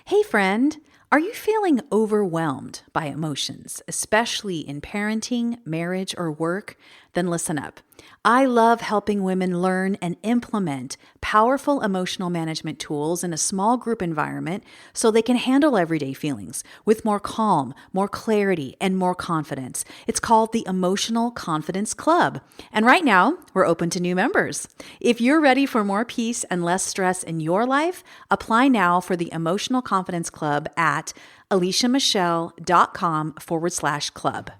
Hey, friend, are you feeling overwhelmed by emotions, especially in parenting, marriage, or work? Then listen up. I love helping women learn and implement powerful emotional management tools in a small group environment so they can handle everyday feelings with more calm, more clarity, and more confidence. It's called the Emotional Confidence Club. And right now, we're open to new members. If you're ready for more peace and less stress in your life, apply now for the Emotional Confidence Club at aliciamichelle.com/club.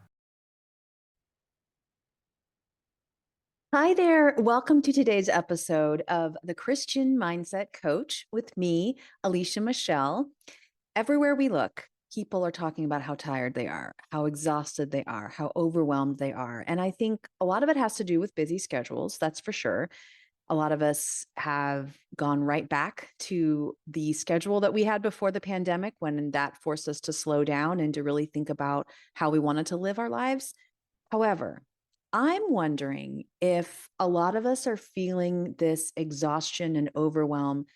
Hi there. Welcome to today's episode of The Christian Mindset Coach with me, Alicia Michelle. Everywhere we look, people are talking about how tired they are, how exhausted they are, how overwhelmed they are. And I think a lot of it has to do with busy schedules, that's for sure. A lot of us have gone right back to the schedule that we had before the pandemic when that forced us to slow down and to really think about how we wanted to live our lives. However, I'm wondering if a lot of us are feeling this exhaustion and overwhelm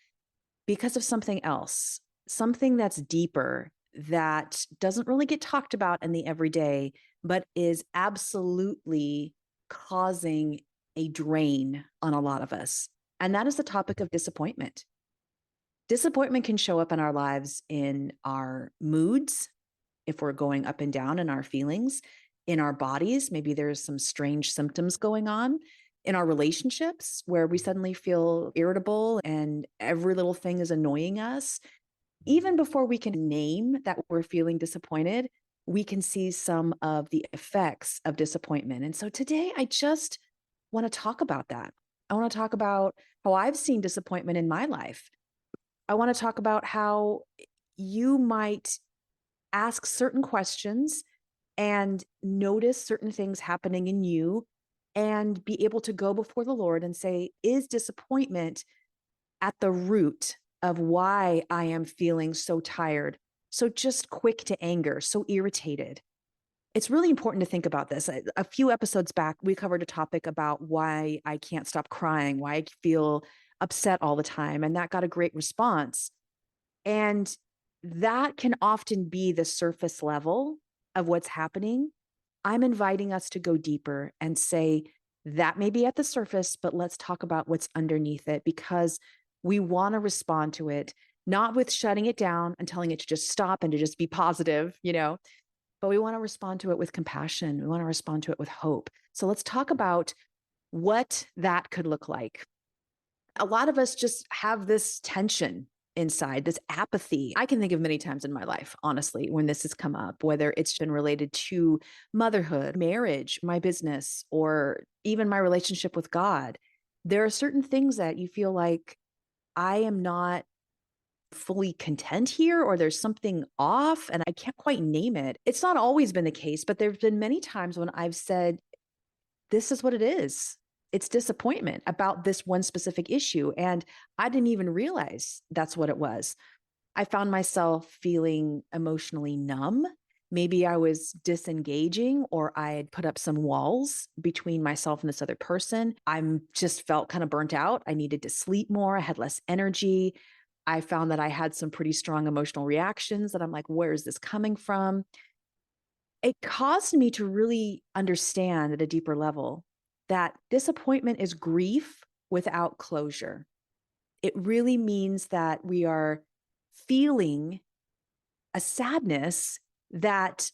because of something else, something that's deeper that doesn't really get talked about in the everyday, but is absolutely causing a drain on a lot of us. And that is the topic of disappointment. Disappointment can show up in our lives in our moods, if we're going up and down in our feelings, in our bodies, maybe there's some strange symptoms going on, in our relationships where we suddenly feel irritable and every little thing is annoying us. Even before we can name that we're feeling disappointed, we can see some of the effects of disappointment. And so today I just want to talk about that. I want to talk about how I've seen disappointment in my life. I want to talk about how you might ask certain questions and notice certain things happening in you and be able to go before the Lord and say, is disappointment at the root of why I am feeling so tired, so just quick to anger, so irritated? It's really important to think about this. A few episodes back, we covered a topic about why I can't stop crying, why I feel upset all the time. And that got a great response. And that can often be the surface level of what's happening. I'm inviting us to go deeper and say, that may be at the surface, but let's talk about what's underneath it because we want to respond to it, not with shutting it down and telling it to just stop and to just be positive, but we want to respond to it with compassion. We want to respond to it with hope. So let's talk about what that could look like. A lot of us just have this tension inside, this apathy. I can think of many times in my life, honestly, when this has come up, whether it's been related to motherhood, marriage, my business, or even my relationship with God. There are certain things that you feel like I am not fully content here, or there's something off and I can't quite name it. It's not always been the case, but there's been many times when I've said, this is what it is. It's disappointment about this one specific issue. And I didn't even realize that's what it was. I found myself feeling emotionally numb. Maybe I was disengaging or I had put up some walls between myself and this other person. I'm just felt kind of burnt out. I needed to sleep more. I had less energy. I found that I had some pretty strong emotional reactions that I'm like, where is this coming from? It caused me to really understand at a deeper level that disappointment is grief without closure. It really means that we are feeling a sadness that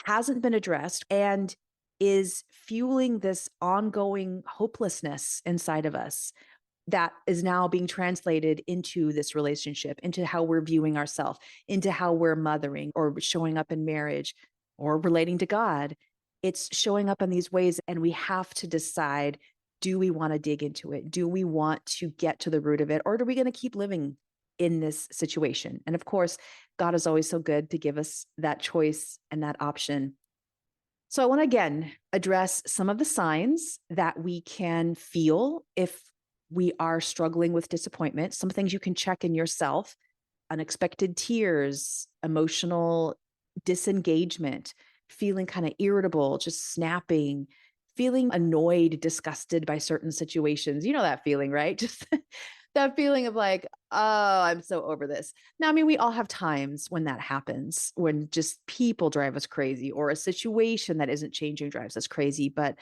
hasn't been addressed and is fueling this ongoing hopelessness inside of us that is now being translated into this relationship, into how we're viewing ourselves, into how we're mothering or showing up in marriage or relating to God. It's showing up in these ways, and we have to decide, do we want to dig into it? Do we want to get to the root of it? Or are we going to keep living in this situation? And of course, God is always so good to give us that choice and that option. So I want to again address some of the signs that we can feel if we are struggling with disappointment, some things you can check in yourself: unexpected tears, emotional disengagement, feeling kind of irritable, just snapping, feeling annoyed, disgusted by certain situations. You know that feeling, right? Just That feeling of like, oh, I'm so over this. Now, I mean, we all have times when that happens, when just people drive us crazy or a situation that isn't changing drives us crazy. But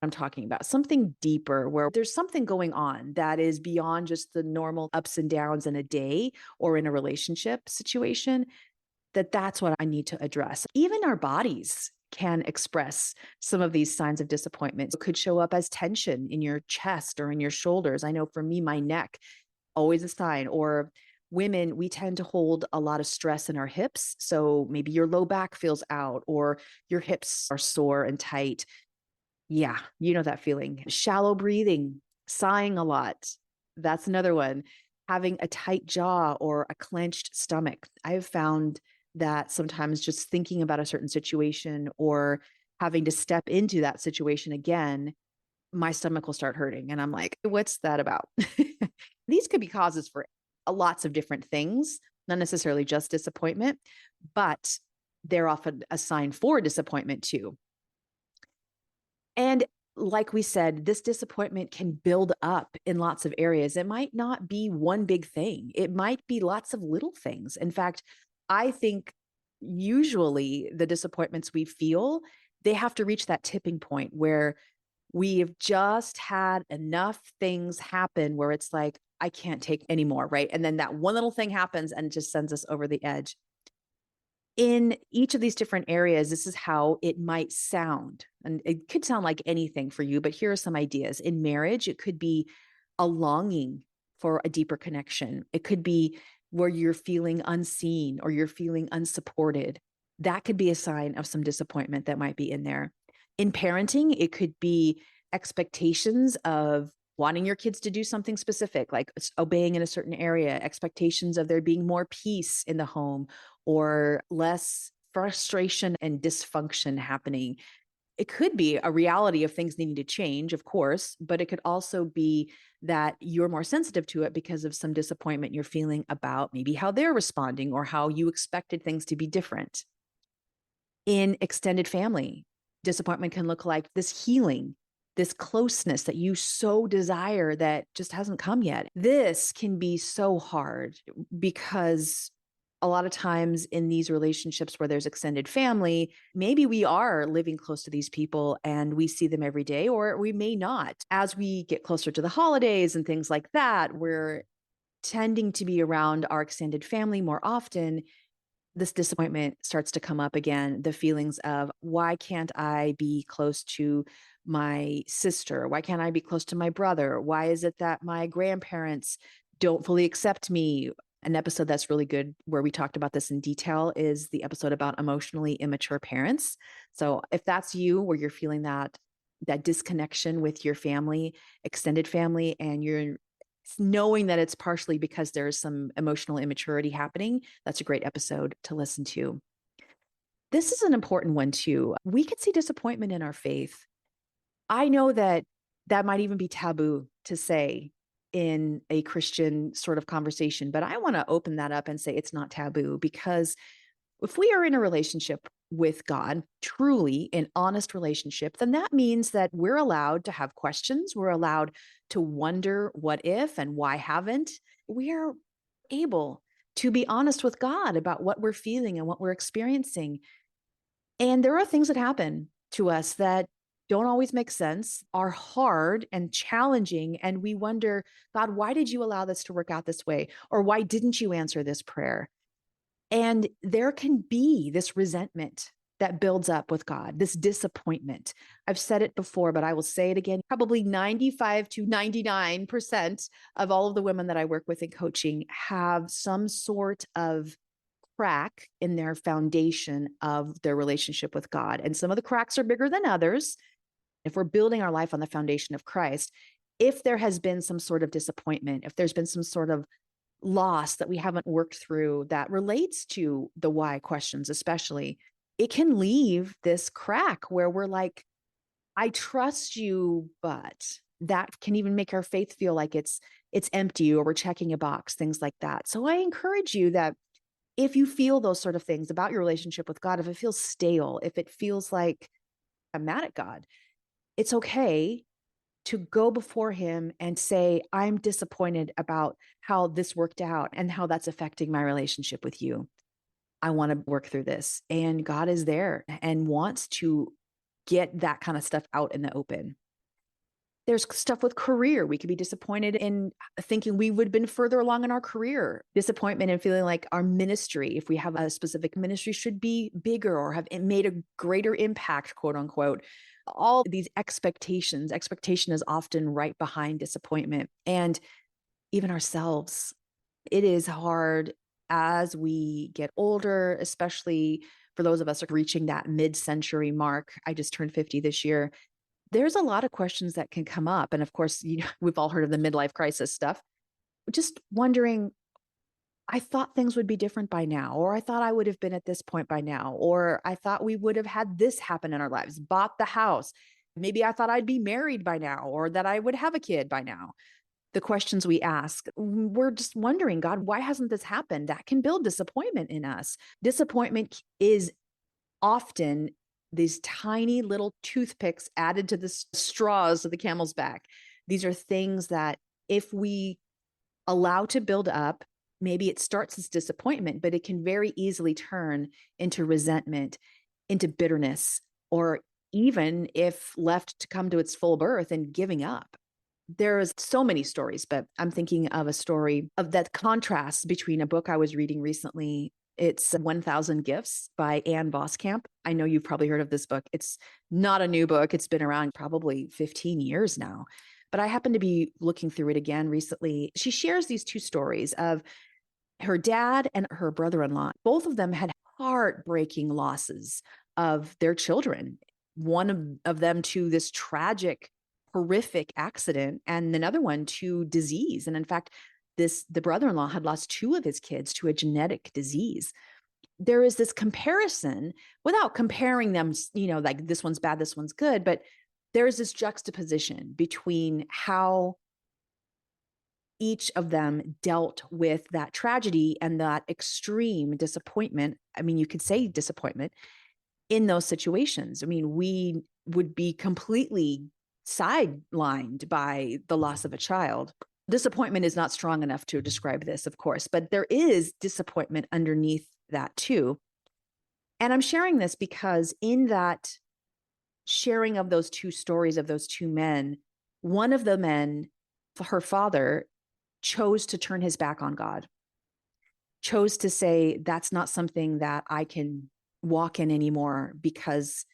I'm talking about something deeper where there's something going on that is beyond just the normal ups and downs in a day or in a relationship situation, that's what I need to address. Even our bodies can express some of these signs of disappointment. It could show up as tension in your chest or in your shoulders. I know for me, my neck, always a sign. Or women, we tend to hold a lot of stress in our hips. So maybe your low back feels out or your hips are sore and tight. Yeah, you know that feeling. Shallow breathing, sighing a lot. That's another one. Having a tight jaw or a clenched stomach. I've found that sometimes just thinking about a certain situation or having to step into that situation again, my stomach will start hurting. And I'm like, what's that about? These could be causes for lots of different things, not necessarily just disappointment, but they're often a sign for disappointment too. And like we said, this disappointment can build up in lots of areas. It might not be one big thing, it might be lots of little things. In fact, I think usually the disappointments we feel, they have to reach that tipping point where we have just had enough things happen where it's like, I can't take anymore, right? And then that one little thing happens and just sends us over the edge. In each of these different areas, this is how it might sound. And it could sound like anything for you, but here are some ideas. In marriage, it could be a longing for a deeper connection. It could be where you're feeling unseen or you're feeling unsupported. That could be a sign of some disappointment that might be in there. In parenting, it could be expectations of wanting your kids to do something specific, like obeying in a certain area, expectations of there being more peace in the home or less frustration and dysfunction happening. It could be a reality of things needing to change, of course, but it could also be that you're more sensitive to it because of some disappointment you're feeling about maybe how they're responding or how you expected things to be different. In extended family, disappointment can look like this healing, this closeness that you so desire that just hasn't come yet. This can be so hard because a lot of times in these relationships where there's extended family, maybe we are living close to these people and we see them every day, or we may not. As we get closer to the holidays and things like that, we're tending to be around our extended family more often. This disappointment starts to come up again. The feelings of, why can't I be close to my sister? Why can't I be close to my brother? Why is it that my grandparents don't fully accept me? An episode that's really good where we talked about this in detail is the episode about emotionally immature parents. So if that's you, where you're feeling that disconnection with your family, extended family, and you're knowing that it's partially because there's some emotional immaturity happening, that's a great episode to listen to. This is an important one too. We can see disappointment in our faith. I know that might even be taboo to say in a Christian sort of conversation, but I want to open that up and say it's not taboo, because if we are in a relationship with God, truly an honest relationship, then that means that we're allowed to have questions. We're allowed to wonder what if and why haven't. We're able to be honest with God about what we're feeling and what we're experiencing. And there are things that happen to us that don't always make sense, are hard and challenging. And we wonder, God, why did you allow this to work out this way? Or why didn't you answer this prayer? And there can be this resentment that builds up with God, this disappointment. I've said it before, but I will say it again. Probably 95 to 99% of all of the women that I work with in coaching have some sort of crack in their foundation of their relationship with God. And some of the cracks are bigger than others. If we're building our life on the foundation of Christ, if there has been some sort of disappointment, if there's been some sort of loss that we haven't worked through that relates to the why questions, especially, it can leave this crack where we're like, I trust you, but that can even make our faith feel like it's empty or we're checking a box, things like that. So I encourage you that if you feel those sort of things about your relationship with God, if it feels stale, if it feels like I'm mad at God, it's okay to go before him and say, I'm disappointed about how this worked out and how that's affecting my relationship with you. I want to work through this. And God is there and wants to get that kind of stuff out in the open. There's stuff with career. We could be disappointed in thinking we would have been further along in our career. Disappointment in feeling like our ministry, if we have a specific ministry, should be bigger or have made a greater impact, quote unquote. All these expectations. Expectation is often right behind disappointment. And even ourselves, it is hard as we get older, especially for those of us reaching that mid-century mark. I just turned 50 this year. There's a lot of questions that can come up. And of course, we've all heard of the midlife crisis stuff. Just wondering, I thought things would be different by now, or I thought I would have been at this point by now, or I thought we would have had this happen in our lives, bought the house. Maybe I thought I'd be married by now, or that I would have a kid by now. The questions we ask, we're just wondering, God, why hasn't this happened? That can build disappointment in us. Disappointment is often these tiny little toothpicks added to the straws of the camel's back. These are things that if we allow to build up, maybe it starts as disappointment, but it can very easily turn into resentment, into bitterness, or even if left to come to its full birth and giving up. There's so many stories, but I'm thinking of a story of that contrast between a book I was reading recently. It's 1,000 Gifts by Ann Voskamp. I know you've probably heard of this book. It's not a new book. It's been around probably 15 years now. But I happened to be looking through it again recently. She shares these two stories of her dad and her brother-in-law. Both of them had heartbreaking losses of their children. One of them to this tragic, horrific accident, and another one to disease. And in fact, the brother-in-law had lost two of his kids to a genetic disease. There is this comparison without comparing them, like this one's bad, this one's good, but there is this juxtaposition between how each of them dealt with that tragedy and that extreme disappointment. I mean, you could say disappointment in those situations. I mean, we would be completely sidelined by the loss of a child. Disappointment is not strong enough to describe this, of course, but there is disappointment underneath that too. And I'm sharing this because in that sharing of those two stories of those two men, one of the men, her father, chose to turn his back on God, chose to say, that's not something that I can walk in anymore, because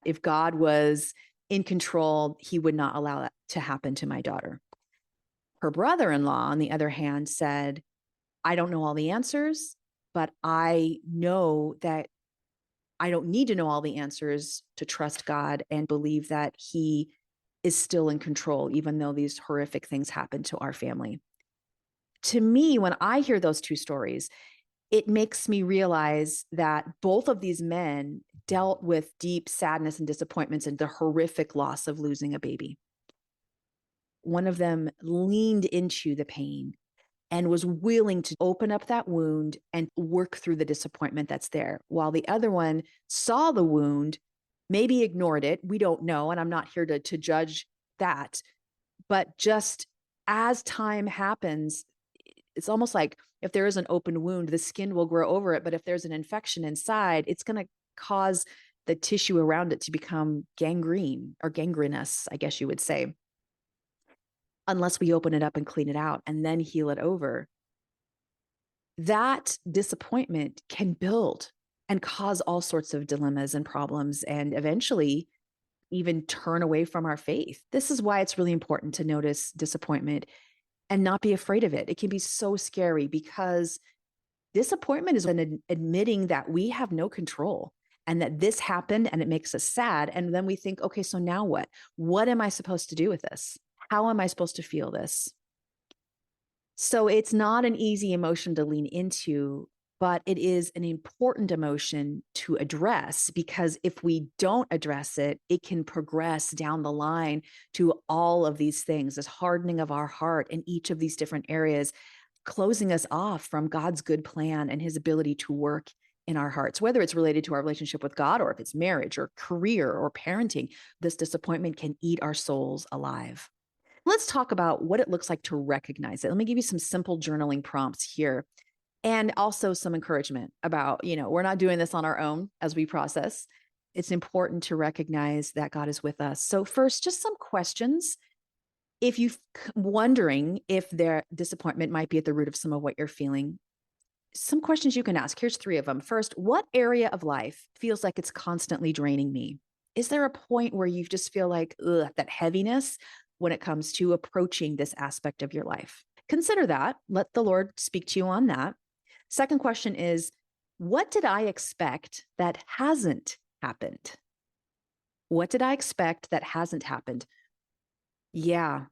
if God was in control, he would not allow that to happen to my daughter. Her brother-in-law, on the other hand, said, I don't know all the answers, but I know that I don't need to know all the answers to trust God and believe that he is still in control, even though these horrific things happen to our family. To me, when I hear those two stories, it makes me realize that both of these men dealt with deep sadness and disappointments and the horrific loss of losing a baby. One of them leaned into the pain and was willing to open up that wound and work through the disappointment that's there, while the other one saw the wound, maybe ignored it. We don't know, and I'm not here to judge that. But just as time happens, it's almost like if there is an open wound, the skin will grow over it. But if there's an infection inside, it's going to cause the tissue around it to become gangrene or gangrenous, I guess you would say, unless we open it up and clean it out and then heal it over. That disappointment can build and cause all sorts of dilemmas and problems, and eventually even turn away from our faith. This is why it's really important to notice disappointment and not be afraid of it. It can be so scary because disappointment is admitting that we have no control and that this happened and it makes us sad. And then we think, okay, so now what? What am I supposed to do with this? How am I supposed to feel this? So it's not an easy emotion to lean into, but it is an important emotion to address, because if we don't address it, it can progress down the line to all of these things, this hardening of our heart in each of these different areas, closing us off from God's good plan and his ability to work in our hearts, whether it's related to our relationship with God or if it's marriage or career or parenting. This disappointment can eat our souls alive. Let's talk about what it looks like to recognize it. Let me give you some simple journaling prompts here and also some encouragement about, we're not doing this on our own as we process. It's important to recognize that God is with us. So first, just some questions. If you're wondering if their disappointment might be at the root of some of what you're feeling, some questions you can ask. Here's 3 of them. First, what area of life feels like it's constantly draining me? Is there a point where you just feel like that heaviness when it comes to approaching this aspect of your life? Consider that. Let the Lord speak to you on that. Second question is, what did I expect that hasn't happened? What did I expect that hasn't happened? Yeah,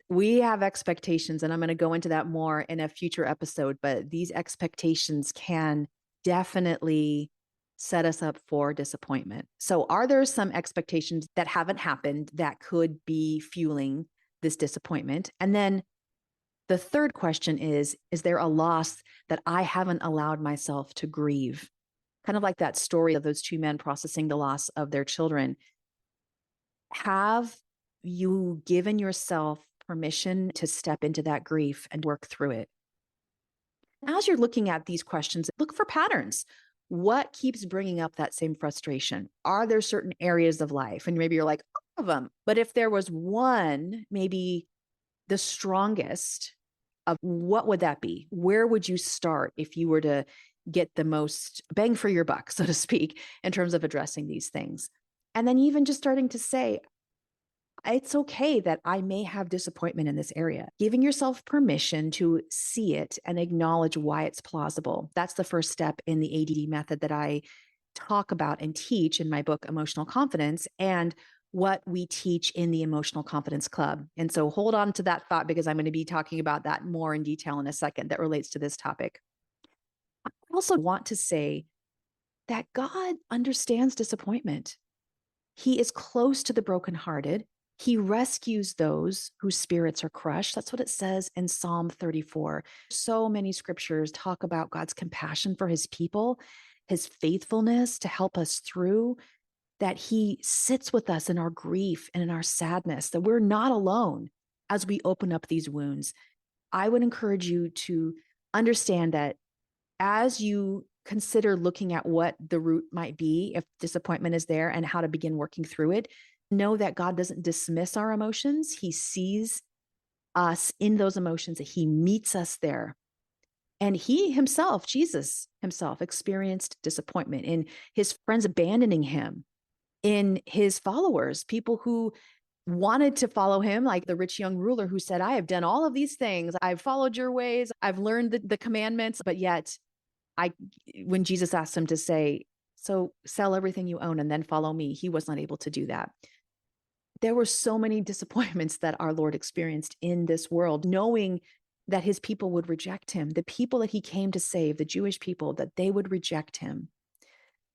we have expectations, and I'm going to go into that more in a future episode, but these expectations can definitely set us up for disappointment. So are there some expectations that haven't happened that could be fueling this disappointment? And then the third question is there a loss that I haven't allowed myself to grieve? Kind of like that story of those 2 men processing the loss of their children. Have you given yourself permission to step into that grief and work through it? As you're looking at these questions, look for patterns. What keeps bringing up that same frustration? Are there certain areas of life? And maybe you're like, all of them. But if there was one, maybe the strongest, of what would that be? Where would you start if you were to get the most bang for your buck, so to speak, in terms of addressing these things? And then even just starting to say, it's okay that I may have disappointment in this area. Giving yourself permission to see it and acknowledge why it's plausible. That's the first step in the ADD method that I talk about and teach in my book, Emotional Confidence, and what we teach in the Emotional Confidence Club. And so hold on to that thought because I'm going to be talking about that more in detail in a second that relates to this topic. I also want to say that God understands disappointment. He is close to the brokenhearted. He rescues those whose spirits are crushed. That's what it says in Psalm 34. So many scriptures talk about God's compassion for his people, his faithfulness to help us through, that he sits with us in our grief and in our sadness, that we're not alone as we open up these wounds. I would encourage you to understand that as you consider looking at what the root might be, if disappointment is there and how to begin working through it, know that God doesn't dismiss our emotions. He sees us in those emotions, that he meets us there. And he himself, Jesus himself, experienced disappointment in his friends abandoning him, in his followers, people who wanted to follow him, like the rich young ruler who said, I have done all of these things. I've followed your ways. I've learned the commandments, but yet when Jesus asked him to say, so sell everything you own and then follow me, he was not able to do that. There were so many disappointments that our Lord experienced in this world, knowing that his people would reject him, the people that he came to save, the Jewish people, that they would reject him.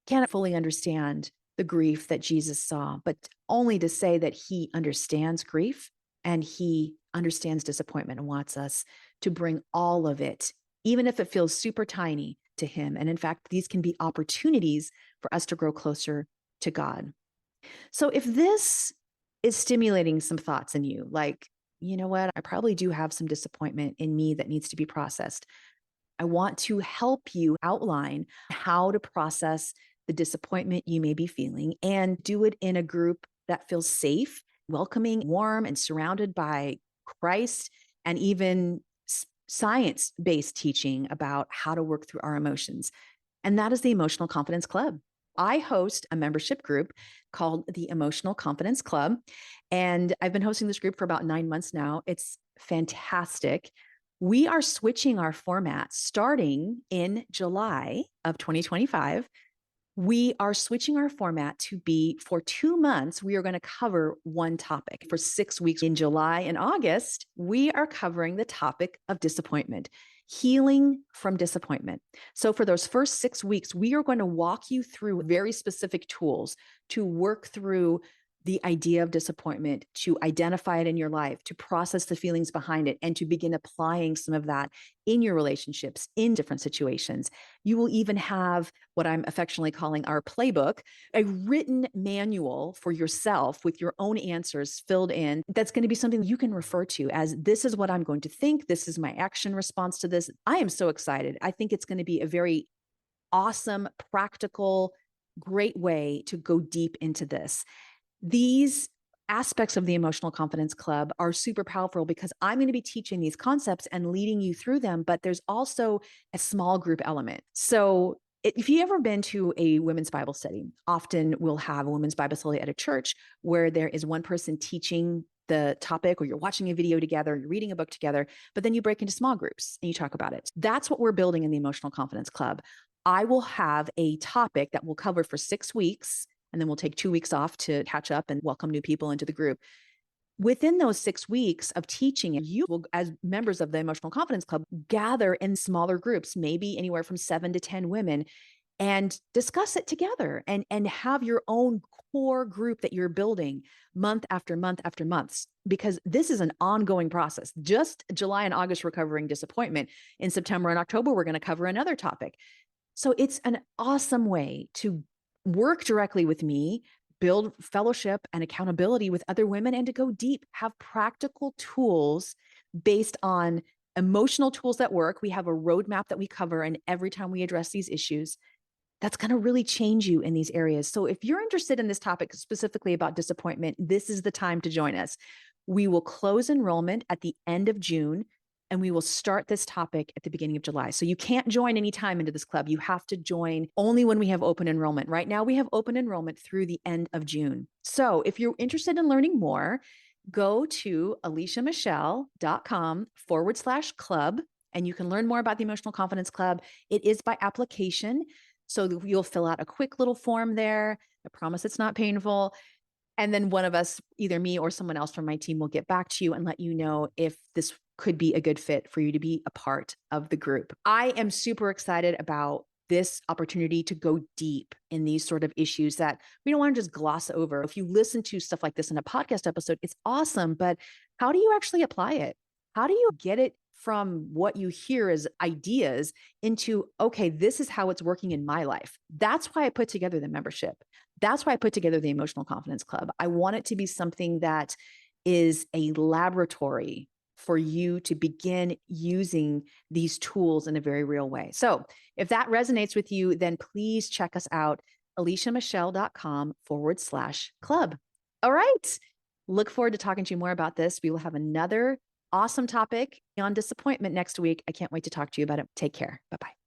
Can't fully understand the grief that Jesus saw, but only to say that he understands grief and he understands disappointment and wants us to bring all of it, even if it feels super tiny, to him. And in fact, these can be opportunities for us to grow closer to God. So if this is stimulating some thoughts in you, like, you know what, I probably do have some disappointment in me that needs to be processed. I want to help you outline how to process the disappointment you may be feeling and do it in a group that feels safe, welcoming, warm, and surrounded by Christ and even science-based teaching about how to work through our emotions. And that is the Emotional Confidence Club. I host a membership group called the Emotional Confidence Club. And I've been hosting this group for about 9 months now. It's fantastic. We are switching our format starting in July of 2025. We are switching our format to be for 2 months. We are going to cover one topic for 6 weeks. In July and August, we are covering the topic of disappointment, healing from disappointment. So for those first 6 weeks, we are going to walk you through very specific tools to work through the idea of disappointment, to identify it in your life, to process the feelings behind it, and to begin applying some of that in your relationships, in different situations. You will even have what I'm affectionately calling our playbook, a written manual for yourself with your own answers filled in. That's going to be something you can refer to as, this is what I'm going to think. This is my action response to this. I am so excited. I think it's going to be a very awesome, practical, great way to go deep into this. These aspects of the Emotional Confidence Club are super powerful because I'm going to be teaching these concepts and leading you through them, but there's also a small group element. So if you've ever been to a women's Bible study, often we'll have a women's Bible study at a church where there is one person teaching the topic, or you're watching a video together, you're reading a book together, but then you break into small groups and you talk about it. That's what we're building in the Emotional Confidence Club. I will have a topic that we'll cover for 6 weeks, and then we'll take 2 weeks off to catch up and welcome new people into the group. Within those 6 weeks of teaching, you will, as members of the Emotional Confidence Club, gather in smaller groups, maybe anywhere from 7 to 10 women, and discuss it together and have your own core group that you're building month after month after month, because this is an ongoing process. Just July and August, we're covering disappointment. In September and October, we're going to cover another topic. So it's an awesome way to work directly with me, build fellowship and accountability with other women, and to go deep, have practical tools based on emotional tools that work. We have a roadmap that we cover, and every time we address these issues, that's going to really change you in these areas. So if you're interested in this topic, specifically about disappointment, this is the time to join us. We will close enrollment at the end of June, and we will start this topic at the beginning of July. So you can't join any time into this club. You have to join only when we have open enrollment. Right now, we have open enrollment through the end of June. So if you're interested in learning more, go to aliciamichelle.com/club, and you can learn more about the Emotional Confidence Club. It is by application. So you'll fill out a quick little form there. I promise it's not painful. And then one of us, either me or someone else from my team, will get back to you and let you know if this could be a good fit for you to be a part of the group. I am super excited about this opportunity to go deep in these sort of issues that we don't want to just gloss over. If you listen to stuff like this in a podcast episode, it's awesome, but how do you actually apply it? How do you get it from what you hear as ideas into, okay, this is how it's working in my life? That's why I put together the membership. That's why I put together the Emotional Confidence Club. I want it to be something that is a laboratory for you to begin using these tools in a very real way. So if that resonates with you, then please check us out, aliciamichelle.com/club. All right. Look forward to talking to you more about this. We will have another awesome topic on disappointment next week. I can't wait to talk to you about it. Take care. Bye-bye.